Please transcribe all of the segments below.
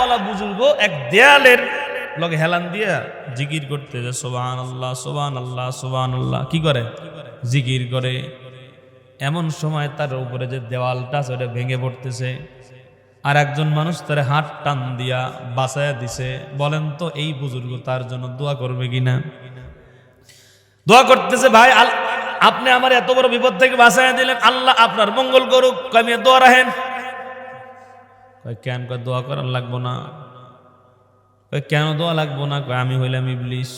আল্লাহওয়ালা বুজুর্গ এক দেয়ালের লগে হেলান দিয়া জিকির করতেছে, সুবহানাল্লাহ সুবহানাল্লাহ সুবহানাল্লাহ। কি করে? জিকির করে। এমন সময় তার উপরে যে দেওয়ালটা সেটা ভেঙে পড়তেছে, আর একজন মানুষ তার হাত টান দিয়া বাঁচায়া দিছে। বলেন তো এই বুজুর্গ তার জন্য দোয়া করবে কিনা? দোয়া করতেছে, ভাই আপনি আমার এত বড় বিপদ থেকে বাঁচায়া দিলেন, আল্লাহ আপনার মঙ্গল করুক। আমি দোয়া রাখেন। কেন? দোয়া করার লাগবো না। কেন দোয়া লাগবো না? আমি হইলাম ইবলিস।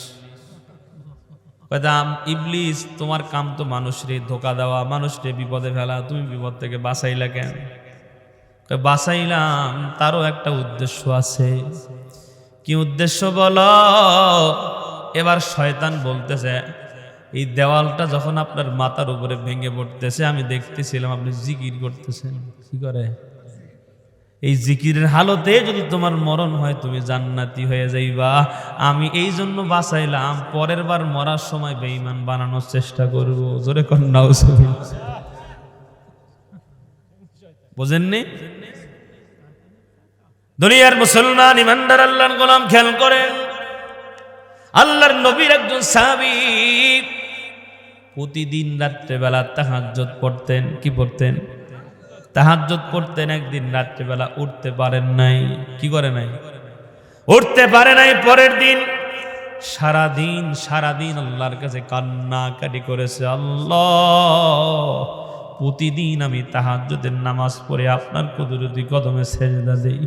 ইবলিস, তোমার কাম তো মানুষরে ধোকা দেওয়া, মানুষরে বিপদে ফেলা, তুমি বিপদ থেকে বাঁচাইলা কেন? বাঁচাইলাম, তারও একটা উদ্দেশ্য আছে। কি উদ্দেশ্য বলো? এবার শয়তান বলতেছে, এই দেওয়ালটা যখন আপনার মাথার উপরে ভেঙে পড়তেছে, আমি দেখতেছিলাম আপনি জিকির করতেছেন। কি করে? এই জিকিরের হালতে যদি তোমার মরণ হয় তুমি জান্নাতি হয়ে যাইবা। আমি এই জন্য বাঁচাইলাম, পরের বার মরার সময় বেঈমান বানানোর চেষ্টা করব। জোরে কোন নাউজুবিল্লাহ। বুঝেননি? দুনিয়ার মুসলমান ইমানদার আল্লাহর গোলাম খেয়াল করেন, আল্লাহর নবীর একজন সাহাবী প্রতিদিন রাত্রেবেলা তাহাজ্জুদ পড়তেন। কি পড়তেন? তাহাজ্জুদ পড়তেন। একদিন রাত্রেবেলা উঠতে পারেন নাই। কি করে নাই? উঠতে পারে নাই। পরের দিন সারাদিন আল্লাহর কাছে কান্নাকাটি করেছে, আল্লাহ প্রতিদিন আমি তাহাজ্জুদের নামাজ পড়ে আপনার কুদরতি কদমে সেজদা দেই।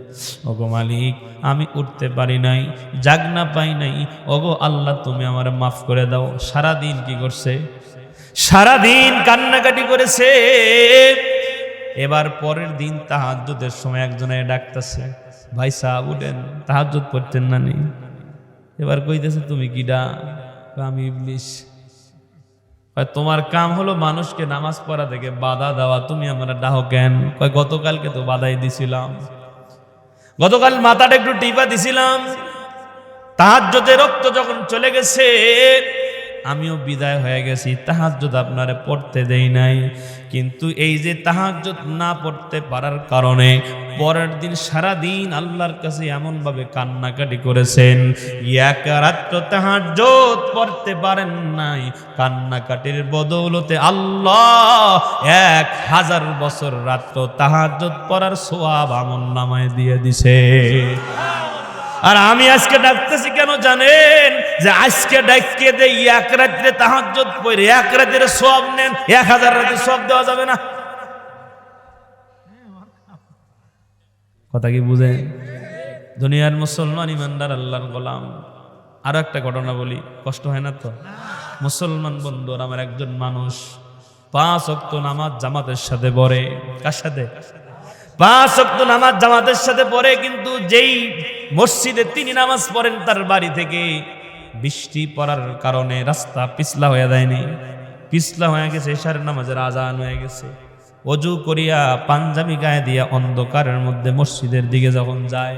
ওগো মালিক, আমি উঠতে পারি নাই, জাগনা পাই নাই। ওগো আল্লাহ, তুমি আমার মাফ করে দাও। সারাদিন কি করছে? সারাদিন কান্নাকাটি করেছে। এবার পরের দিন তাহাজ্জুদের সময় একজনে ডাকতেছে, ভাই সাহেব উঠেন, তাহাজ্জুদ পড়তেন না নি? এবার কইতেছে, তুমি কিডা? আমি ইবলিস। তোমার কাম হলো মানুষকে নামাজ পড়া থেকে বাধা দেওয়া, তুমি আমার ডাহ কেন? গতকালকে তো বাধাই দিছিলাম, গতকাল মাথাটা একটু টিপা দিছিলাম। তাহাজ্জুদের রক্ত যখন চলে গেছে, আমিও বিদায় হয়ে গেছি, তাহাজ্জুদ আপনারে পড়তে দেই নাই। কিন্তু এই যে তাহাজ্জুদ না পড়তে পারার কারণে পরের দিন সারাদিন আল্লাহর কাছে এমন ভাবে কান্নাকাটি করেছেন, এক রাত্র তাহাজ্জুদ পড়তে পারেন নাই। কান্নাকাটির বদৌলতে আল্লাহ 1000 বছর রাত্র তাহাজ্জুদ পড়ার সওয়াব আমলনামায় দিয়ে দিছে। আর আমি আজকে ডাকতেছি কেন জানেন? যে আজকে ডাককে দেই এক রাত্রে তাহাজ্জুদ পড়ে এক রাতের সওয়াব নেন, 1000 রাতের সওয়াব দেওয়া যাবে না। কথা কি বুঝেন? দুনিয়ার মুসলমান ইমানদার আল্লাহর গোলাম। আরো একটা ঘটনা বলি, কষ্ট হয় না তো? মুসলমান বন্ধুর, আমার একজন মানুষ 5 ওয়াক্ত নামাজ জামাতের সাথে পড়ে। কার সাথে? 5 ওয়াক্ত নামাজ জামাতের সাথে পড়ে, কিন্তু যেই মসজিদে তিনি নামাজ পড়েন তার বাড়ি থেকে বৃষ্টি পড়ার কারণে রাস্তা পিছলা হয়ে যায়নি, পিছলা হয়ে গেছে। এশারের নামাজের আজান হয়ে গেছে। অজু করিয়া পাঞ্জাবি গায়ে দিয়া অন্ধকারের মধ্যে মসজিদের দিকে যখন যায়,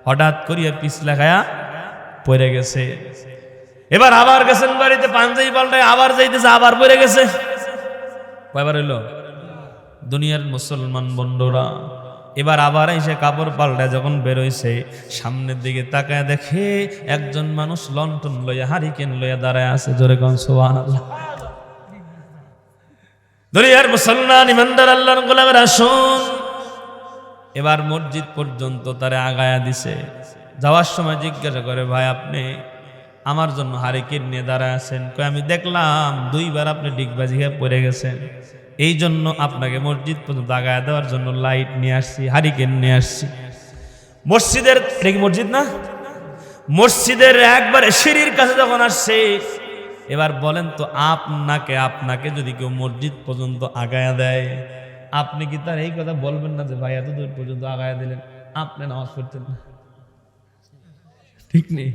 হঠাৎ করিয়া পিছলা খায়া পড়ে গেছে। এবার আবার গেছেন বাড়িতে, পাঞ্জাবি পাল্টায় আবার যাইতেছে, আবার পড়ে গেছে। কয়বার হইল? দুনিয়ার মুসলমান বন্ধুরা, এবার আবার এসে কাপড় পাল্টায় যখন বেরোইছে, সামনের দিকে তাকায় দেখে একজন মানুষ লণ্ঠন লইয়া, হারিকেন লইয়া দাঁড়ায় আছে। জোরে কোন সুবহানাল্লাহ। দুনিয়ার মুসলমান ইমানদার আল্লাহর গোলামের, আসুন। এবার মসজিদ পর্যন্ত তারে আগায়া দিছে। যাওয়ার সময় জিজ্ঞাসা করে, ভাই আপনি আমার জন্য হারিকেন নিয়ে দাঁড়ায় আছেন? কই আমি দেখলাম 2 বার আপনি ডিগবাজি হয়ে পড়ে গেছেন, এই জন্য আপনাকে মসজিদ পর্যন্ত আগায় দেওয়ার জন্য লাইট নিয়ে আসছি, হারিকেন নিয়ে আসছি। মসজিদের, এটা কি মসজিদ না? মসজিদের একবারে সিঁড়ির কাছে যখন আসছে, এবার বলেন তো, আপনাকে যদি কেউ মসজিদ পর্যন্ত আগায়া দেয়, আপনি কি তার এই কথা বলবেন না যে ভাই এত দূর পর্যন্ত আগায়া দিলেন, আপনি নামাজ পড়তেন না? ঠিক নেই?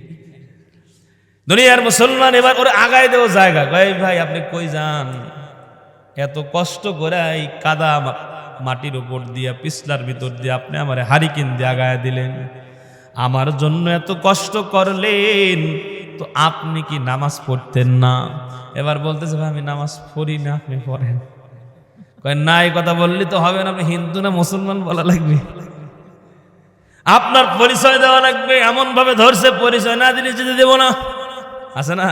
দুনিয়ার মুসলমান এবার ওরে আগায় দেওয়া জায়গা, ভাই আপনি কই যান? এত কষ্ট করে এই কাদা মাটির উপর দিয়া, পিছলার ভিতর দিয়ে আপনি আমার হারিকেন দিয়ে আগায় দিলেন, আমার জন্য এত কষ্ট করলেন, তো আপনি কি নামাজ পড়তেন না? এবার বলতেছে, ভাই আমি নামাজ পড়ি না, আপনি পড়েন। কয় না, এই কথা বললি তো হবে না, আপনি হিন্দু না মুসলমান বলা লাগবে। আপনার পরিচয় দেওয়া লাগবে, এমন ভাবে ধরছে পরিচয় না দিলে যেতে দেব না, আছে না?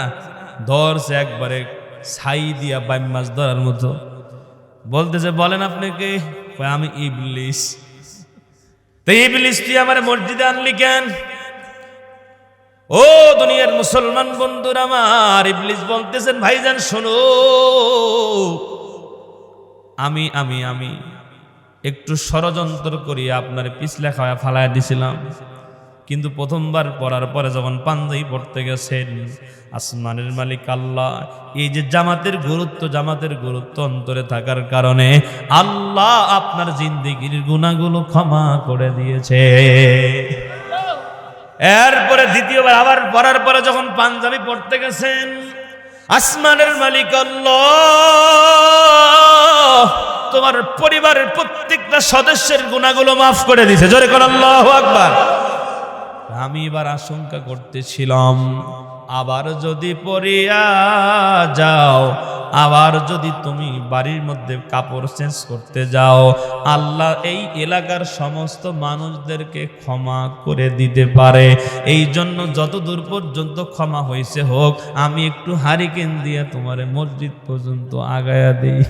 ধরছে একবারে ছাই দিয়া বাইম মাছ ধরার মতো, বলতেছে বলেন আপনি কে? কয় আমি ইবলিস। তো ইবলিস তুই আমার মসজিদে আনলি কেন? ও দুনিয়ার মুসলমান বন্ধুরা আমার, ইবলিস বলতেছেন ভাইজান শোনো, আমি আমি আমি একটু ষড়যন্ত্র করি আপনার পিছলে খাওয়া ফালায় দিছিলাম, কিন্তু প্রথমবার পড়ার পরে যখন পাঞ্জাবি পড়তে গেছেন, আসমানের মালিক আল্লাহ এই যে জামাতের গুরুত্ব অন্তরে থাকার কারণে আল্লাহ আপনার জিন্দেগির গুনাহগুলো ক্ষমা করে দিয়েছে। এরপরে দ্বিতীয়বার আবার পড়ার পরে যখন পাঞ্জাবি পড়তে গেছেন, আসমানের মালিক আল্লাহ তোমার পরিবারের প্রত্যেকটা সদস্যের গুনাহগুলো মাফ করে দিয়েছে। জোরে করে আল্লাহু আকবার। আমি এবার আশঙ্কা করতেছিলাম, আবার যদি পড়িয়া যাও, আবার যদি তুমি বাড়ির মধ্যে কাপড় চেঞ্জ করতে যাও, আল্লাহ এই এলাকার সমস্ত মানুষদেরকে ক্ষমা করে দিতে পারে। এই জন্য যতদূর পর্যন্ত ক্ষমা হয়েছে হোক, আমি একটু হারিকেন দিয়ে তোমার মসজিদ পর্যন্ত আগায়া দিই।